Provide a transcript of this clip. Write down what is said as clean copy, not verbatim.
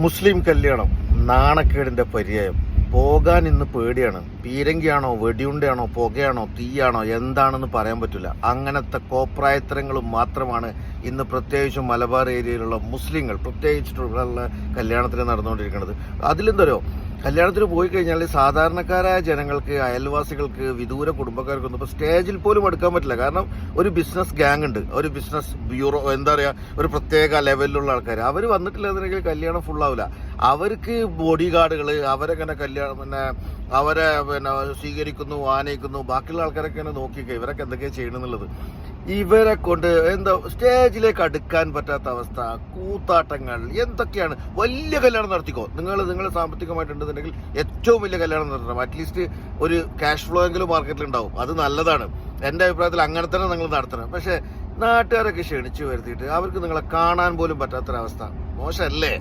മുസ്ലിം കല്യാണം നാണക്കേടിന്റെ പര്യായം. പോകാൻ ഇന്ന് പേടിയാണ്. പീരങ്കിയാണോ, വെടിയുണ്ടയാണോ, പുകയാണോ, തീയാണോ എന്താണെന്ന് പറയാൻ പറ്റില്ല. അങ്ങനത്തെ കോപ്രായത്തരങ്ങളും മാത്രമാണ് ഇന്ന് പ്രത്യേകിച്ചും മലബാർ ഏരിയയിലുള്ള മുസ്ലിങ്ങൾ പ്രത്യേകിച്ചിട്ടുള്ള കല്യാണത്തിന് നടന്നുകൊണ്ടിരിക്കുന്നത്. അതിലെന്തോ കല്യാണത്തിന് പോയി കഴിഞ്ഞാൽ സാധാരണക്കാരായ ജനങ്ങൾക്ക്, അയൽവാസികൾക്ക്, വിദൂര കുടുംബക്കാർക്കൊന്നും ഇപ്പോൾ സ്റ്റേജിൽ പോലും എടുക്കാൻ പറ്റില്ല. കാരണം ഒരു ബിസിനസ് ഗ്യാങ് ഉണ്ട്, ഒരു ബിസിനസ് ബ്യൂറോ, എന്താ പറയുക, ഒരു പ്രത്യേക ലെവലിലുള്ള ആൾക്കാർ. അവർ വന്നിട്ടില്ലെന്നുണ്ടെങ്കിൽ കല്യാണം ഫുള്ളാവില്ല. അവർക്ക് ബോഡി ഗാർഡുകൾ, അവരെങ്ങനെ അവരെ സ്വീകരിക്കുന്നു, ആനയിക്കുന്നു. ബാക്കിയുള്ള ആൾക്കാരൊക്കെ നോക്കിക്കുക ഇവരൊക്കെ എന്തൊക്കെയാണ് ചെയ്യണമെന്നുള്ളത്. ഇവരെ കൊണ്ട് എന്താ സ്റ്റേജിലേക്ക് അടുക്കാൻ പറ്റാത്ത അവസ്ഥ, കൂത്താട്ടങ്ങൾ എന്തൊക്കെയാണ്. വലിയ കല്യാണം നടത്തിക്കോ, നിങ്ങൾ സാമ്പത്തികമായിട്ടുണ്ടെന്നുണ്ടെങ്കിൽ ഏറ്റവും വലിയ കല്യാണം നടത്തണം. അറ്റ്ലീസ്റ്റ് ഒരു ക്യാഷ് ഫ്ലോ എങ്കിലും മാർക്കറ്റിൽ ഉണ്ടാവും, അത് നല്ലതാണ്. എൻ്റെ അഭിപ്രായത്തിൽ അങ്ങനെ തന്നെ നിങ്ങൾ നടത്തണം. പക്ഷെ നാട്ടുകാരൊക്കെ ക്ഷണിച്ചു വരുത്തിയിട്ട് അവർക്ക് നിങ്ങളെ കാണാൻ പോലും പറ്റാത്തൊരവസ്ഥ മോശമല്ലേ?